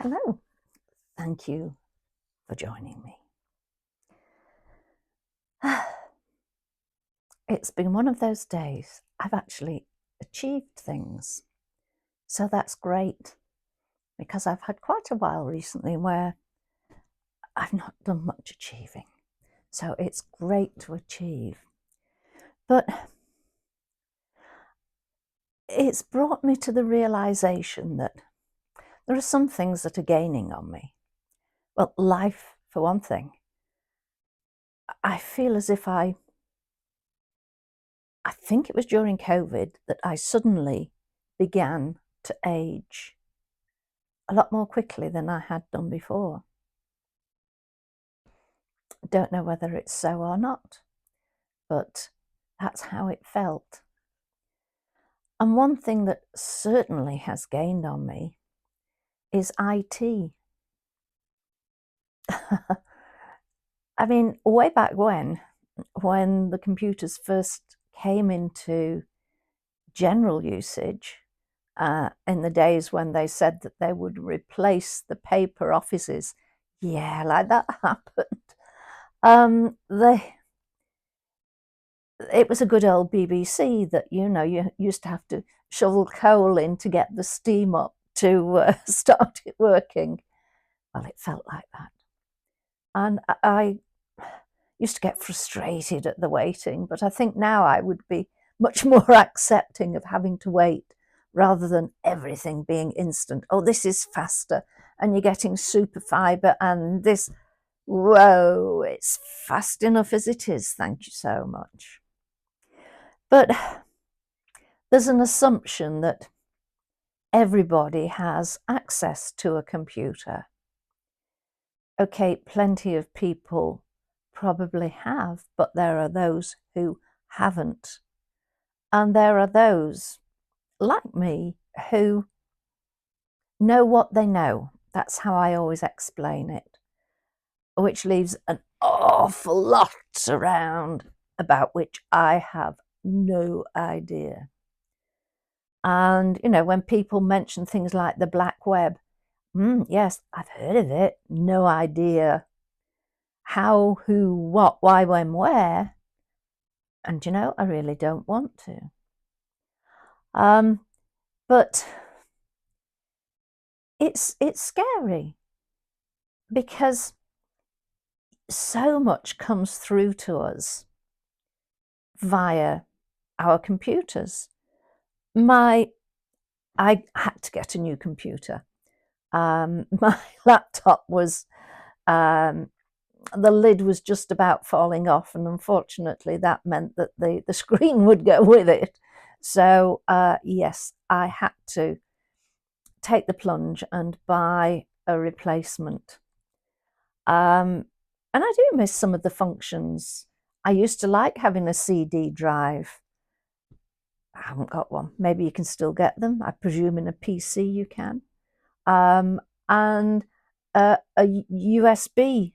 Hello, thank you for joining me. It's been one of those days. I've actually achieved things. So that's great because I've had quite a while recently where I've not done much achieving. So it's great to achieve. But it's brought me to the realization that there are some things that are gaining on me. Well, life, for one thing. I feel as if I think it was during COVID that I suddenly began to age a lot more quickly than I had done before. Don't know whether it's so or not, but that's how it felt. And one thing that certainly has gained on me is IT. I mean, way back when the computers first came into general usage, in the days when they said that they would replace the paper offices, yeah, like that happened. It was a good old BBC that, you used to have to shovel coal in to get the steam up to start it working. Well, it felt like that. And I used to get frustrated at the waiting, but I think now I would be much more accepting of having to wait rather than everything being instant. Oh, this is faster, and you're getting super fibre, and this, whoa, it's fast enough as it is. Thank you so much. But there's an assumption that everybody has access to a computer. Okay, plenty of people probably have, but there are those who haven't. And there are those, like me, who know what they know. That's how I always explain it, which leaves an awful lot around about which I have no idea. And, when people mention things like the black web, yes, I've heard of it, no idea how, who, what, why, when, where. And, I really don't want to. But it's scary because so much comes through to us via our computers. I had to get a new computer. My laptop was, the lid was just about falling off, and unfortunately that meant that the screen would go with it. So yes, I had to take the plunge and buy a replacement. And I do miss some of the functions. I used to like having a CD drive. I haven't got one. Maybe you can still get them. I presume in a PC you can. And a USB.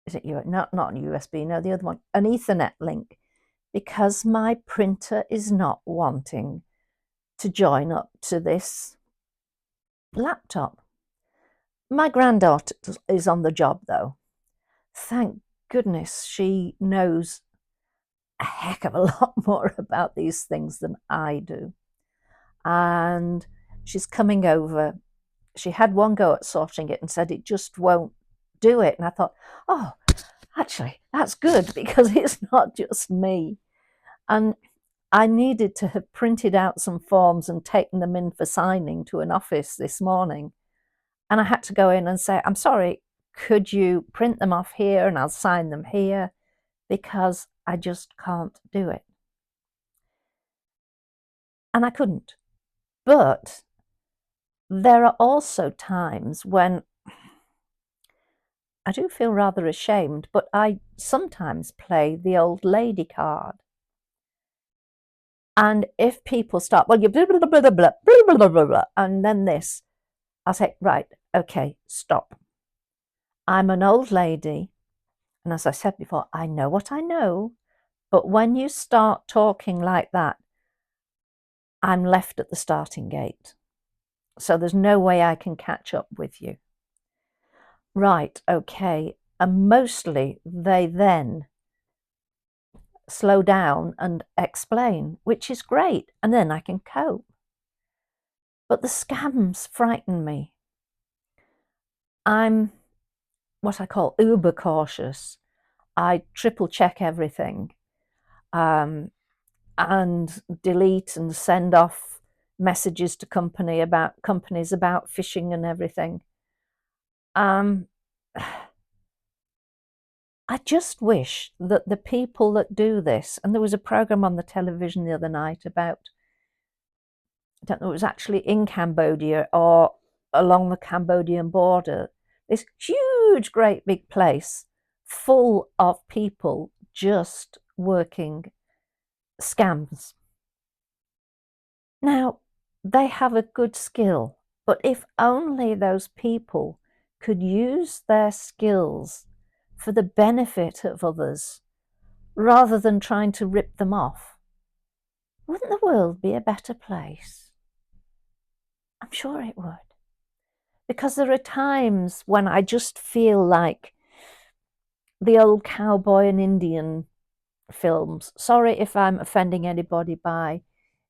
Is it not a USB? No, the other one, an Ethernet link, because my printer is not wanting to join up to this laptop. My granddaughter is on the job though. Thank goodness she knows a heck of a lot more about these things than I do. And she's coming over. She had one go at sorting it and said it just won't do it. And I thought, oh, actually, that's good because it's not just me. And I needed to have printed out some forms and taken them in for signing to an office this morning. And I had to go in and say, I'm sorry, could you print them off here and I'll sign them here? Because I just can't do it. And I couldn't. But there are also times when I do feel rather ashamed, but I sometimes play the old lady card. And if people start, well, you blah, blah, blah, blah, blah, blah, blah, blah, blah, and then this, I'll say, right, okay, stop. I'm an old lady. And as I said before, I know what I know. But when you start talking like that, I'm left at the starting gate. So there's no way I can catch up with you. Right, okay. And mostly they then slow down and explain, which is great. And then I can cope. But the scams frighten me. I'm what I call uber cautious. I triple check everything, um, and delete and send off messages to companies about phishing and everything. Um, I just wish that the people that do this, and there was a program on the television the other night about, I don't know, it was actually in Cambodia or along the Cambodian border, this huge, great big place full of people just working scams. Now, they have a good skill, but if only those people could use their skills for the benefit of others rather than trying to rip them off, wouldn't the world be a better place? I'm sure it would. Because there are times when I just feel like the old cowboy and Indian films. Sorry if I'm offending anybody by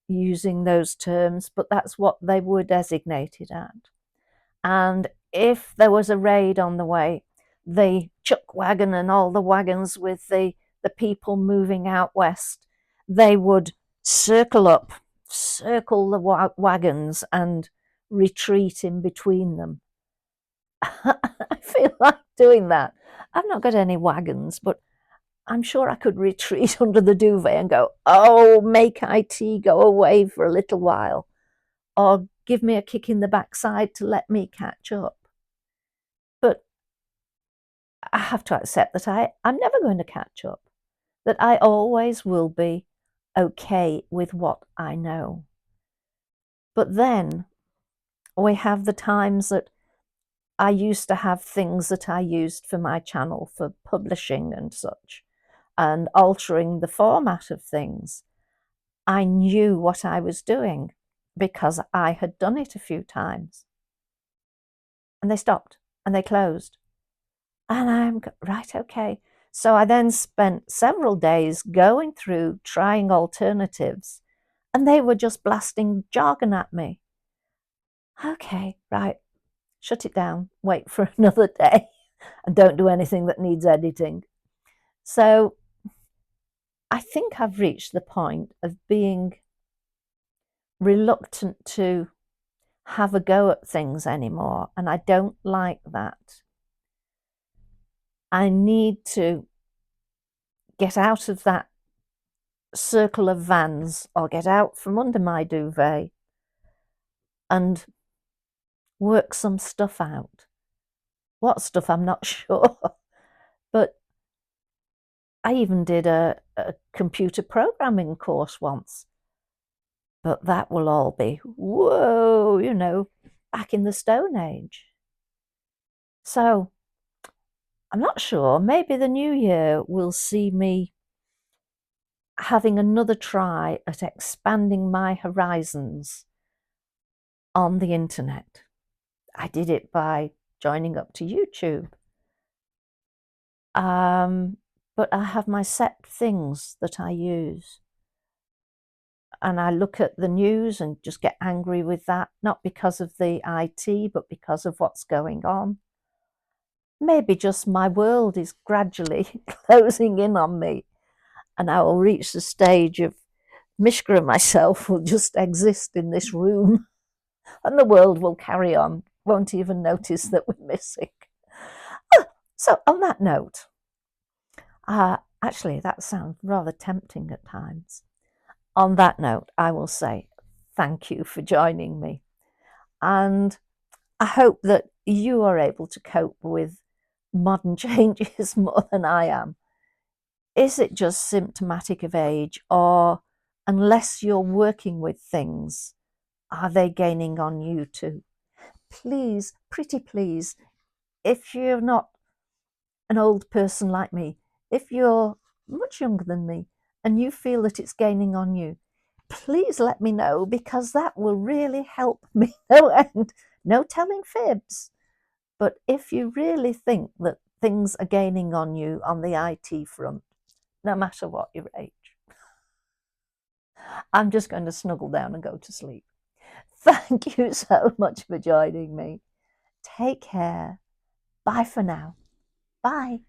using those terms, but that's what they were designated at. And if there was a raid on the way, the chuck wagon and all the wagons with the people moving out west, they would circle the wagons and retreat in between them. I feel like doing that. I've not got any wagons, but I'm sure I could retreat under the duvet and go, oh, make IT go away for a little while, or give me a kick in the backside to let me catch up. But I have to accept that I'm never going to catch up, that I always will be okay with what I know. But then we have the times that I used to have things that I used for my channel for publishing and such, and altering the format of things. I knew what I was doing because I had done it a few times. And they stopped and they closed. And I'm right, okay. So I then spent several days going through trying alternatives, and they were just blasting jargon at me. Okay, right, shut it down, wait for another day, and don't do anything that needs editing. So I think I've reached the point of being reluctant to have a go at things anymore, and I don't like that. I need to get out of that circle of vans or get out from under my duvet and work some stuff out. What stuff, I'm not sure. But I even did a computer programming course once. But that will all be, whoa, back in the Stone Age. So I'm not sure. Maybe the new year will see me having another try at expanding my horizons on the internet. I did it by joining up to YouTube. But I have my set things that I use. And I look at the news and just get angry with that, not because of the IT, but because of what's going on. Maybe just my world is gradually closing in on me, and I will reach the stage of Mishka and myself will just exist in this room, and the world will carry on, won't even notice that we're missing. So, on that note, actually, that sounds rather tempting at times. On that note, I will say thank you for joining me. And I hope that you are able to cope with modern changes more than I am. Is it just symptomatic of age, or unless you're working with things, are they gaining on you too? Please, pretty please, if you're not an old person like me, if you're much younger than me and you feel that it's gaining on you, please let me know, because that will really help me. And no telling fibs. But if you really think that things are gaining on you on the IT front, no matter what your age, I'm just going to snuggle down and go to sleep. Thank you so much for joining me. Take care. Bye for now. Bye.